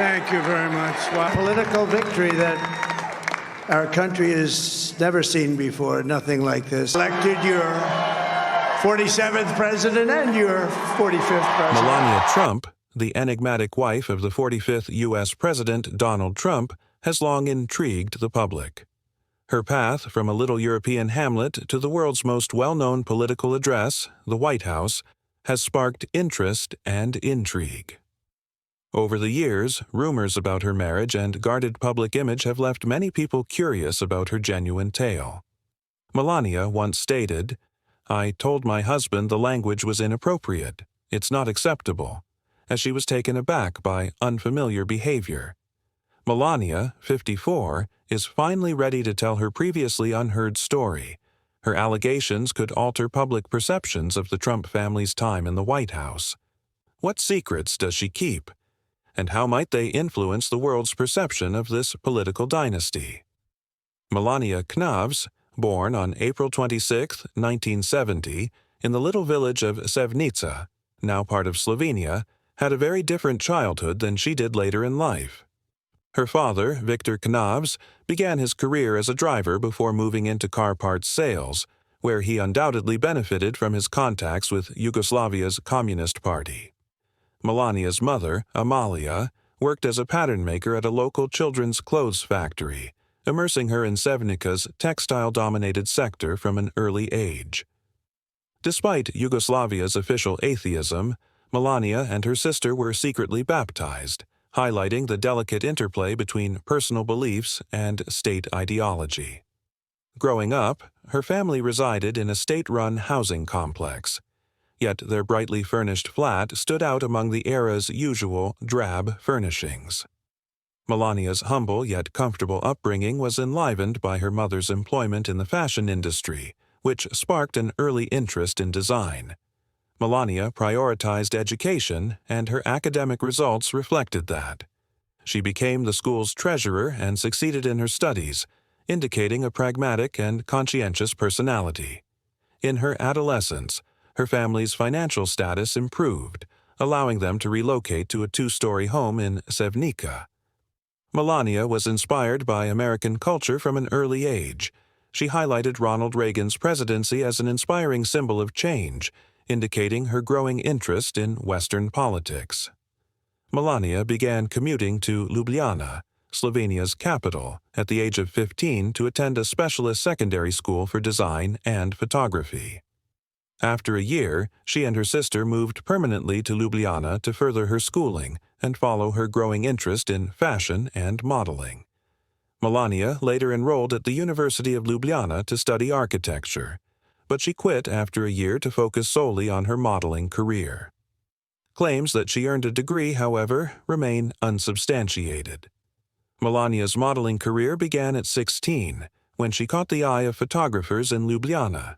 Thank you very much. Well, political victory that our country has never seen before, nothing like this. Elected your 47th president and your 45th president. Melania Trump, the enigmatic wife of the 45th U.S. President Donald Trump, has long intrigued the public. Her path from a little European hamlet to the world's most well-known political address, the White House, has sparked interest and intrigue. Over the years, rumors about her marriage and guarded public image have left many people curious about her genuine tale. Melania once stated, "I told my husband the language was inappropriate. It's not acceptable," as she was taken aback by unfamiliar behavior. Melania, 54, is finally ready to tell her previously unheard story. Her allegations could alter public perceptions of the Trump family's time in the White House. What secrets does she keep? And how might they influence the world's perception of this political dynasty? Melania Knavs, born on April 26, 1970, in the little village of Sevnica, now part of Slovenia, had a very different childhood than she did later in life. Her father, Victor Knavs, began his career as a driver before moving into car parts sales, where he undoubtedly benefited from his contacts with Yugoslavia's Communist Party. Melania's mother, Amalia, worked as a pattern maker at a local children's clothes factory, immersing her in Sevnica's textile-dominated sector from an early age. Despite Yugoslavia's official atheism, Melania and her sister were secretly baptized, highlighting the delicate interplay between personal beliefs and state ideology. Growing up, her family resided in a state-run housing complex, yet their brightly furnished flat stood out among the era's usual drab furnishings. Melania's humble yet comfortable upbringing was enlivened by her mother's employment in the fashion industry, which sparked an early interest in design. Melania prioritized education, and her academic results reflected that. She became the school's treasurer and succeeded in her studies, indicating a pragmatic and conscientious personality. In her adolescence, her family's financial status improved, allowing them to relocate to a 2-story home in Sevnica. Melania was inspired by American culture from an early age. She highlighted Ronald Reagan's presidency as an inspiring symbol of change, indicating her growing interest in Western politics. Melania began commuting to Ljubljana, Slovenia's capital, at the age of 15 to attend a specialist secondary school for design and photography. After a year, she and her sister moved permanently to Ljubljana to further her schooling and follow her growing interest in fashion and modeling. Melania later enrolled at the University of Ljubljana to study architecture, but she quit after a year to focus solely on her modeling career. Claims that she earned a degree, however, remain unsubstantiated. Melania's modeling career began at 16, when she caught the eye of photographers in Ljubljana.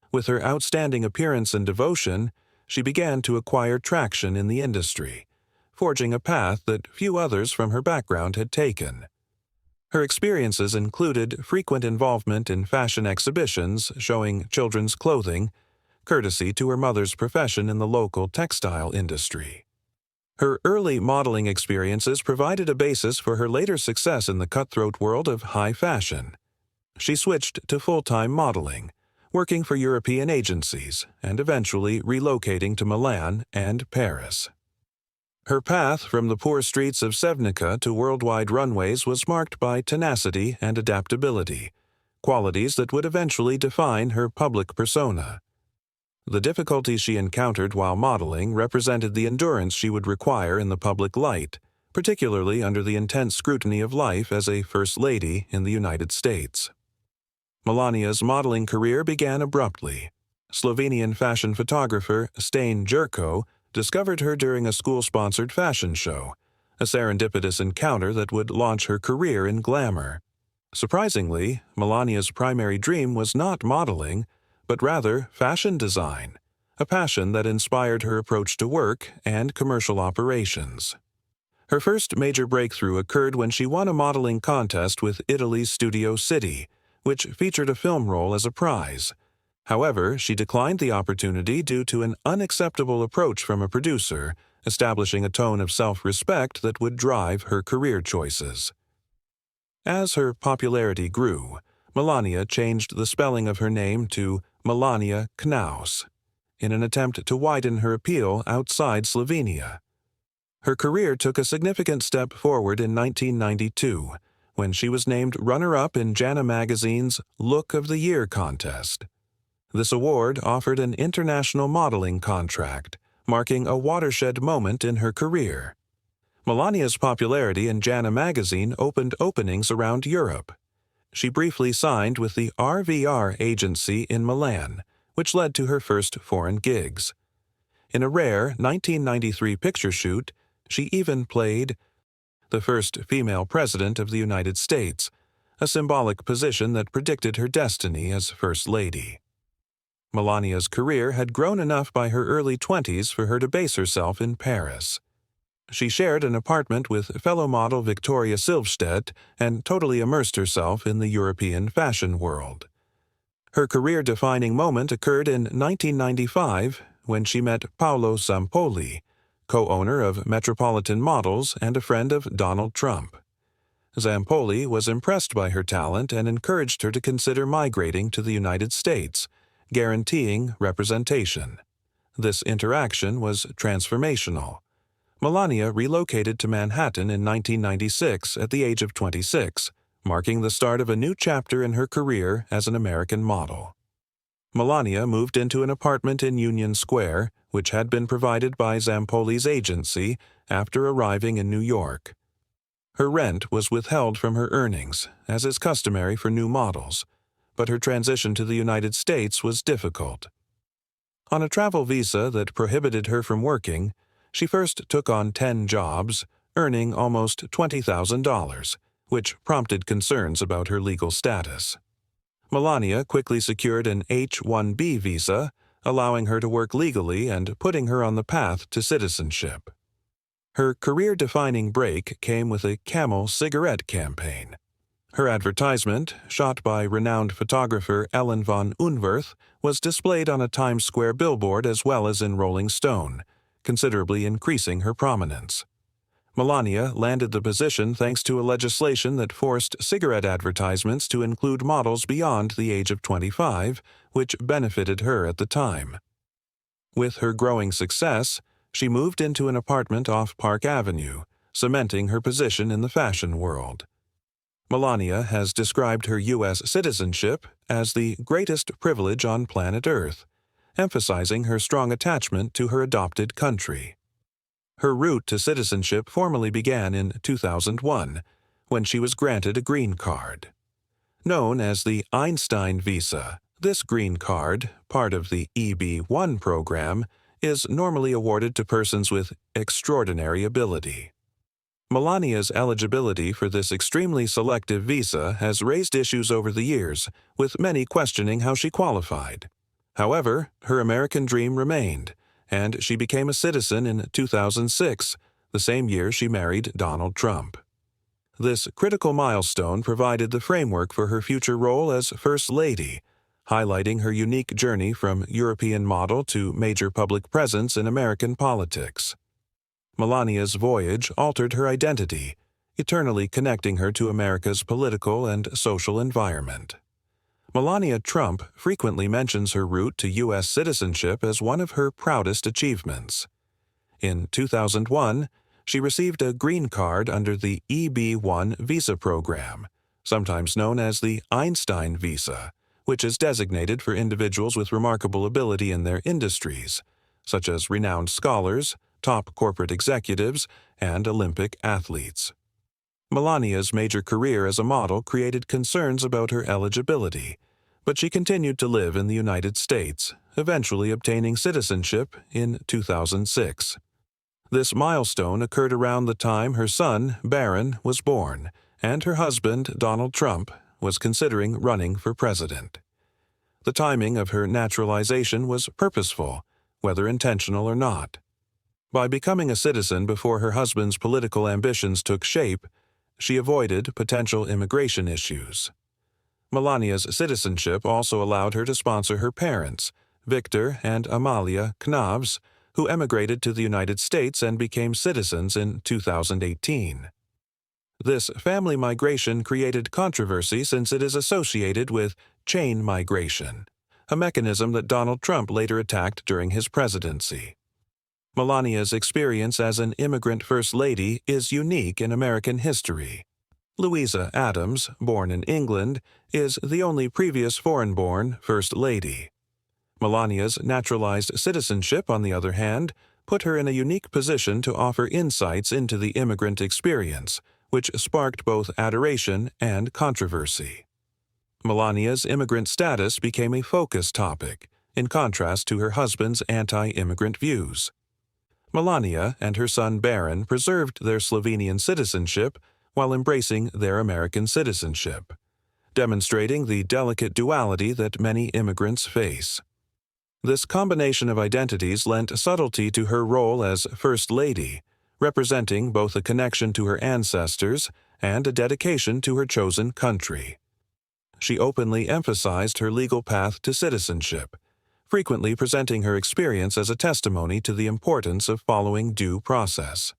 With her outstanding appearance and devotion, she began to acquire traction in the industry, forging a path that few others from her background had taken. Her experiences included frequent involvement in fashion exhibitions showing children's clothing, courtesy to her mother's profession in the local textile industry. Her early modeling experiences provided a basis for her later success in the cutthroat world of high fashion. She switched to full-time modeling, working for European agencies, and eventually relocating to Milan and Paris. Her path from the poor streets of Sevnica to worldwide runways was marked by tenacity and adaptability, qualities that would eventually define her public persona. The difficulties she encountered while modeling represented the endurance she would require in the public light, particularly under the intense scrutiny of life as a First Lady in the United States. Melania's modeling career began abruptly. Slovenian fashion photographer Stane Jurko discovered her during a school-sponsored fashion show, a serendipitous encounter that would launch her career in glamour. Surprisingly, Melania's primary dream was not modeling, but rather fashion design, a passion that inspired her approach to work and commercial operations. Her first major breakthrough occurred when she won a modeling contest with Italy's Studio City, which featured a film role as a prize. However, she declined the opportunity due to an unacceptable approach from a producer, establishing a tone of self-respect that would drive her career choices. As her popularity grew, Melania changed the spelling of her name to Melania Knaus, in an attempt to widen her appeal outside Slovenia. Her career took a significant step forward in 1992, when she was named runner-up in JANA magazine's Look of the Year contest. This award offered an international modeling contract, marking a watershed moment in her career. Melania's popularity in JANA magazine opened openings around Europe. She briefly signed with the RVR agency in Milan, which led to her first foreign gigs. In a rare 1993 picture shoot, she even played the first female president of the United States, a symbolic position that predicted her destiny as First Lady. Melania's career had grown enough by her early 20s for her to base herself in Paris. She shared an apartment with fellow model Victoria Silvstedt and totally immersed herself in the European fashion world. Her career-defining moment occurred in 1995 when she met Paolo Zampoli, co-owner of Metropolitan Models and a friend of Donald Trump. Zampoli was impressed by her talent and encouraged her to consider migrating to the United States, guaranteeing representation. This interaction was transformational. Melania relocated to Manhattan in 1996 at the age of 26, marking the start of a new chapter in her career as an American model. Melania moved into an apartment in Union Square, which had been provided by Zampoli's agency after arriving in New York. Her rent was withheld from her earnings, as is customary for new models, but her transition to the United States was difficult. On a travel visa that prohibited her from working, she first took on 10 jobs, earning almost $20,000, which prompted concerns about her legal status. Melania quickly secured an H-1B visa, allowing her to work legally and putting her on the path to citizenship. Her career-defining break came with a Camel cigarette campaign. Her advertisement, shot by renowned photographer Ellen von Unwerth, was displayed on a Times Square billboard as well as in Rolling Stone, considerably increasing her prominence. Melania landed the position thanks to a legislation that forced cigarette advertisements to include models beyond the age of 25, which benefited her at the time. With her growing success, she moved into an apartment off Park Avenue, cementing her position in the fashion world. Melania has described her U.S. citizenship as the greatest privilege on planet Earth, emphasizing her strong attachment to her adopted country. Her route to citizenship formally began in 2001, when she was granted a green card. Known as the Einstein visa, this green card, part of the EB-1 program, is normally awarded to persons with extraordinary ability. Melania's eligibility for this extremely selective visa has raised issues over the years, with many questioning how she qualified. However, her American dream remained, and she became a citizen in 2006, the same year she married Donald Trump. This critical milestone provided the framework for her future role as First Lady, highlighting her unique journey from European model to major public presence in American politics. Melania's voyage altered her identity, eternally connecting her to America's political and social environment. Melania Trump frequently mentions her route to U.S. citizenship as one of her proudest achievements. In 2001, she received a green card under the EB-1 visa program, sometimes known as the Einstein visa, which is designated for individuals with remarkable ability in their industries, such as renowned scholars, top corporate executives, and Olympic athletes. Melania's major career as a model created concerns about her eligibility, but she continued to live in the United States, eventually obtaining citizenship in 2006. This milestone occurred around the time her son, Barron, was born, and her husband, Donald Trump, was considering running for president. The timing of her naturalization was purposeful, whether intentional or not. By becoming a citizen before her husband's political ambitions took shape, she avoided potential immigration issues. Melania's citizenship also allowed her to sponsor her parents, Victor and Amalia Knavs, who emigrated to the United States and became citizens in 2018. This family migration created controversy since it is associated with chain migration, a mechanism that Donald Trump later attacked during his presidency. Melania's experience as an immigrant First Lady is unique in American history. Louisa Adams, born in England, is the only previous foreign-born First Lady. Melania's naturalized citizenship, on the other hand, put her in a unique position to offer insights into the immigrant experience, which sparked both adoration and controversy. Melania's immigrant status became a focus topic, in contrast to her husband's anti-immigrant views. Melania and her son Baron preserved their Slovenian citizenship while embracing their American citizenship, demonstrating the delicate duality that many immigrants face. This combination of identities lent subtlety to her role as First Lady, representing both a connection to her ancestors and a dedication to her chosen country. She openly emphasized her legal path to citizenship, frequently presenting her experience as a testimony to the importance of following due process.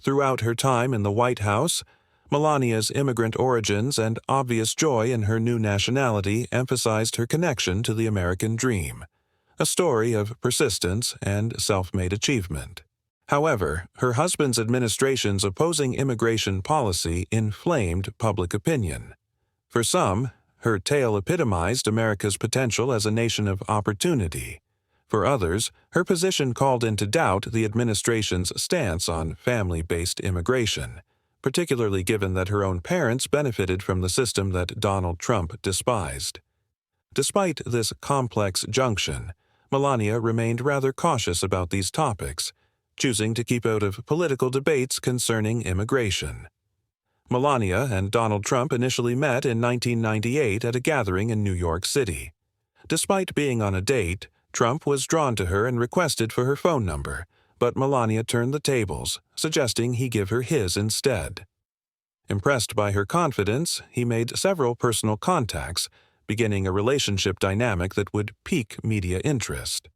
Throughout her time in the White House, Melania's immigrant origins and obvious joy in her new nationality emphasized her connection to the American dream, a story of persistence and self-made achievement. However, her husband's administration's opposing immigration policy inflamed public opinion. For some, her tale epitomized America's potential as a nation of opportunity. For others, her position called into doubt the administration's stance on family-based immigration, particularly given that her own parents benefited from the system that Donald Trump despised. Despite this complex junction, Melania remained rather cautious about these topics, choosing to keep out of political debates concerning immigration. Melania and Donald Trump initially met in 1998 at a gathering in New York City. Despite being on a date, Trump was drawn to her and requested for her phone number, but Melania turned the tables, suggesting he give her his instead. Impressed by her confidence, he made several personal contacts, beginning a relationship dynamic that would pique media interest.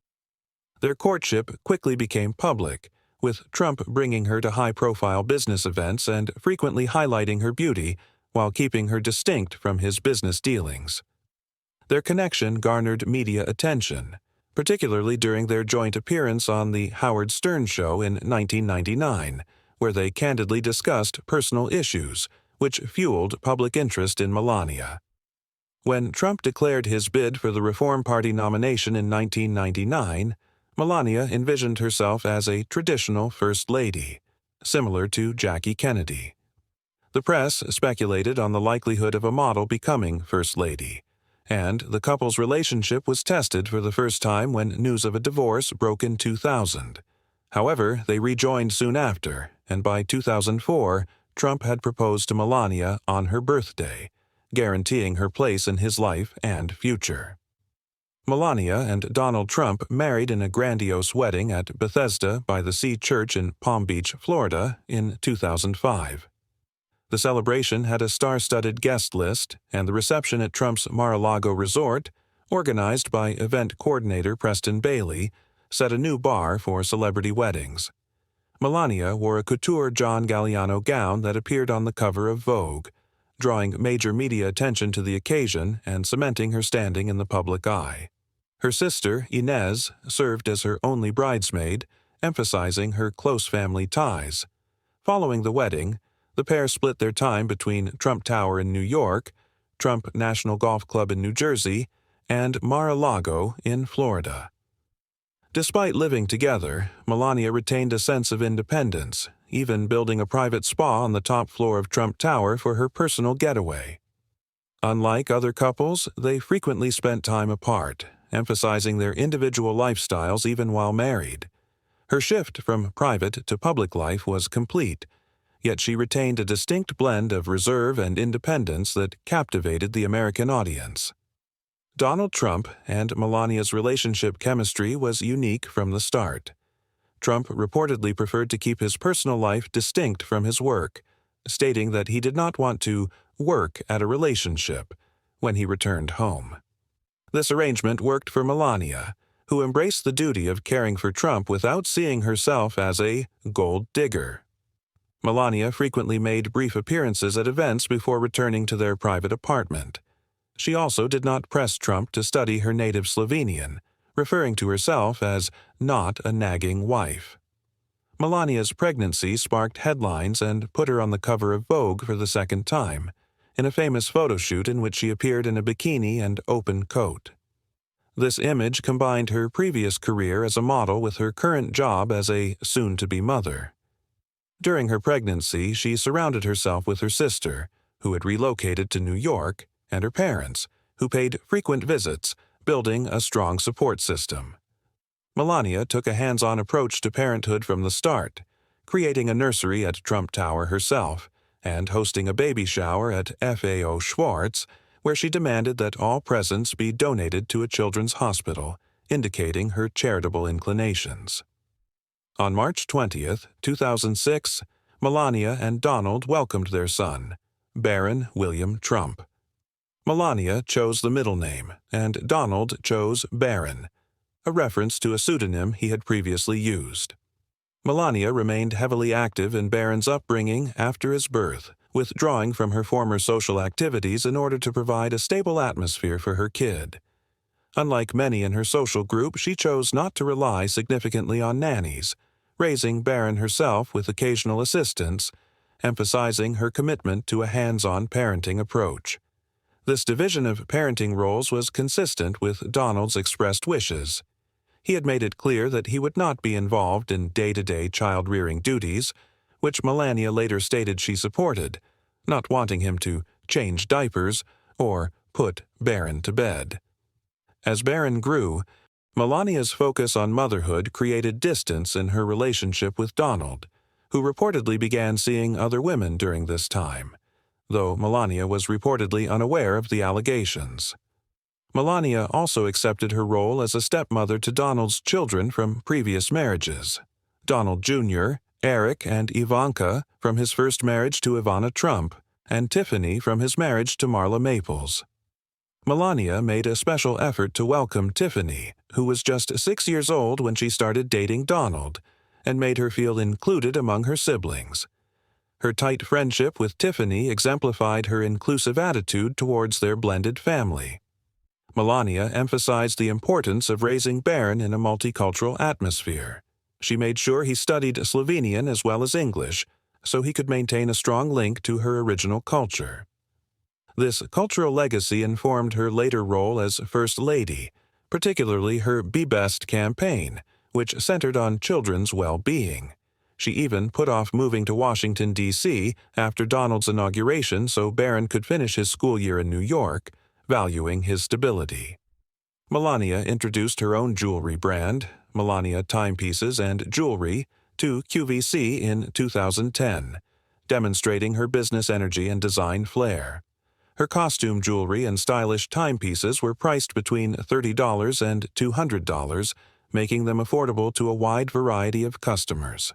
Their courtship quickly became public, with Trump bringing her to high-profile business events and frequently highlighting her beauty while keeping her distinct from his business dealings. Their connection garnered media attention, particularly during their joint appearance on The Howard Stern Show in 1999, where they candidly discussed personal issues, which fueled public interest in Melania. When Trump declared his bid for the Reform Party nomination in 1999, Melania envisioned herself as a traditional First Lady, similar to Jackie Kennedy. The press speculated on the likelihood of a model becoming First Lady, and the couple's relationship was tested for the first time when news of a divorce broke in 2000. However, they rejoined soon after, and by 2004, Trump had proposed to Melania on her birthday, guaranteeing her place in his life and future. Melania and Donald Trump married in a grandiose wedding at Bethesda by the Sea Church in Palm Beach, Florida, in 2005. The celebration had a star-studded guest list, and the reception at Trump's Mar-a-Lago resort, organized by event coordinator Preston Bailey, set a new bar for celebrity weddings. Melania wore a couture John Galliano gown that appeared on the cover of Vogue, drawing major media attention to the occasion and cementing her standing in the public eye. Her sister, Inez, served as her only bridesmaid, emphasizing her close family ties. Following the wedding, the pair split their time between Trump Tower in New York, Trump National Golf Club in New Jersey, and Mar-a-Lago in Florida. Despite living together, Melania retained a sense of independence, even building a private spa on the top floor of Trump Tower for her personal getaway. Unlike other couples, they frequently spent time apart, emphasizing their individual lifestyles even while married. Her shift from private to public life was complete, yet she retained a distinct blend of reserve and independence that captivated the American audience. Donald Trump and Melania's relationship chemistry was unique from the start. Trump reportedly preferred to keep his personal life distinct from his work, stating that he did not want to work at a relationship when he returned home. This arrangement worked for Melania, who embraced the duty of caring for Trump without seeing herself as a gold digger. Melania frequently made brief appearances at events before returning to their private apartment. She also did not press Trump to study her native Slovenian, referring to herself as not a nagging wife. Melania's pregnancy sparked headlines and put her on the cover of Vogue for the second time, in a famous photo shoot in which she appeared in a bikini and open coat. This image combined her previous career as a model with her current job as a soon-to-be mother. During her pregnancy, she surrounded herself with her sister, who had relocated to New York, and her parents, who paid frequent visits, building a strong support system. Melania took a hands-on approach to parenthood from the start, creating a nursery at Trump Tower herself and hosting a baby shower at FAO Schwarz, where she demanded that all presents be donated to a children's hospital, indicating her charitable inclinations. On March 20, 2006, Melania and Donald welcomed their son, Baron William Trump. Melania chose the middle name, and Donald chose Baron, a reference to a pseudonym he had previously used. Melania remained heavily active in Baron's upbringing after his birth, withdrawing from her former social activities in order to provide a stable atmosphere for her kid. Unlike many in her social group, she chose not to rely significantly on nannies, raising Baron herself with occasional assistance, emphasizing her commitment to a hands-on parenting approach. This division of parenting roles was consistent with Donald's expressed wishes. He had made it clear that he would not be involved in day-to-day child-rearing duties, which Melania later stated she supported, not wanting him to change diapers or put Baron to bed. As Baron grew, Melania's focus on motherhood created distance in her relationship with Donald, who reportedly began seeing other women during this time, though Melania was reportedly unaware of the allegations. Melania also accepted her role as a stepmother to Donald's children from previous marriages, Donald Jr., Eric, and Ivanka from his first marriage to Ivana Trump, and Tiffany from his marriage to Marla Maples. Melania made a special effort to welcome Tiffany, who was just 6 years old when she started dating Donald, and made her feel included among her siblings. Her tight friendship with Tiffany exemplified her inclusive attitude towards their blended family. Melania emphasized the importance of raising Baron in a multicultural atmosphere. She made sure he studied Slovenian as well as English, so he could maintain a strong link to her original culture. This cultural legacy informed her later role as First Lady, particularly her Be Best campaign, which centered on children's well-being. She even put off moving to Washington, D.C. after Donald's inauguration so Baron could finish his school year in New York, valuing his stability. Melania introduced her own jewelry brand, Melania Timepieces and Jewelry, to QVC in 2010, demonstrating her business energy and design flair. Her costume jewelry and stylish timepieces were priced between $30 and $200, making them affordable to a wide variety of customers.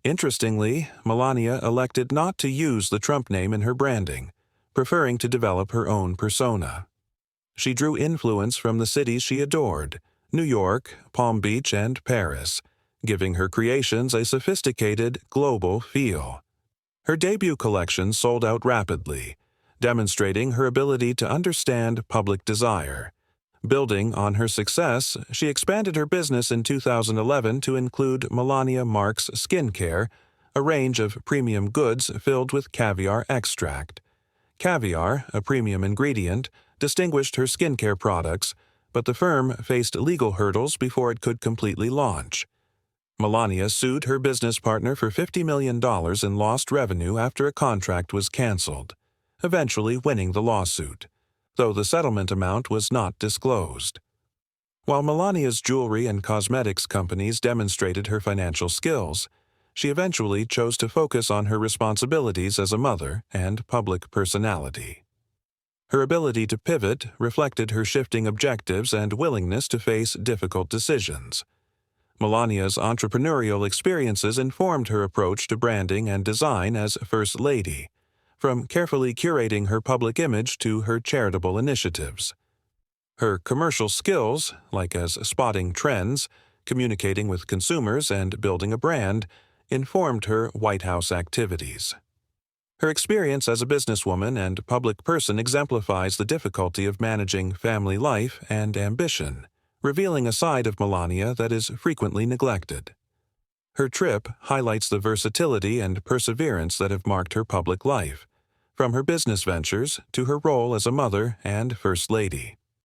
Interestingly, Melania elected not to use the Trump name in her branding, preferring to develop her own persona. She drew influence from the cities she adored, New York, Palm Beach, and Paris, giving her creations a sophisticated, global feel. Her debut collection sold out rapidly, demonstrating her ability to understand public desire. Building on her success, she expanded her business in 2011 to include Melania Marks Skincare, a range of premium goods filled with caviar extract. Caviar, a premium ingredient, distinguished her skincare products, but the firm faced legal hurdles before it could completely launch. Melania sued her business partner for $50 million in lost revenue after a contract was canceled, eventually winning the lawsuit, though the settlement amount was not disclosed. While Melania's jewelry and cosmetics companies demonstrated her financial skills, she eventually chose to focus on her responsibilities as a mother and public personality. Her ability to pivot reflected her shifting objectives and willingness to face difficult decisions. Melania's entrepreneurial experiences informed her approach to branding and design as First Lady, from carefully curating her public image to her charitable initiatives. Her commercial skills, like as spotting trends, communicating with consumers, and building a brand, informed her White House activities. Her experience as a businesswoman and public person exemplifies the difficulty of managing family life and ambition, revealing a side of Melania that is frequently neglected. Her trip highlights the versatility and perseverance that have marked her public life, from her business ventures to her role as a mother and First Lady.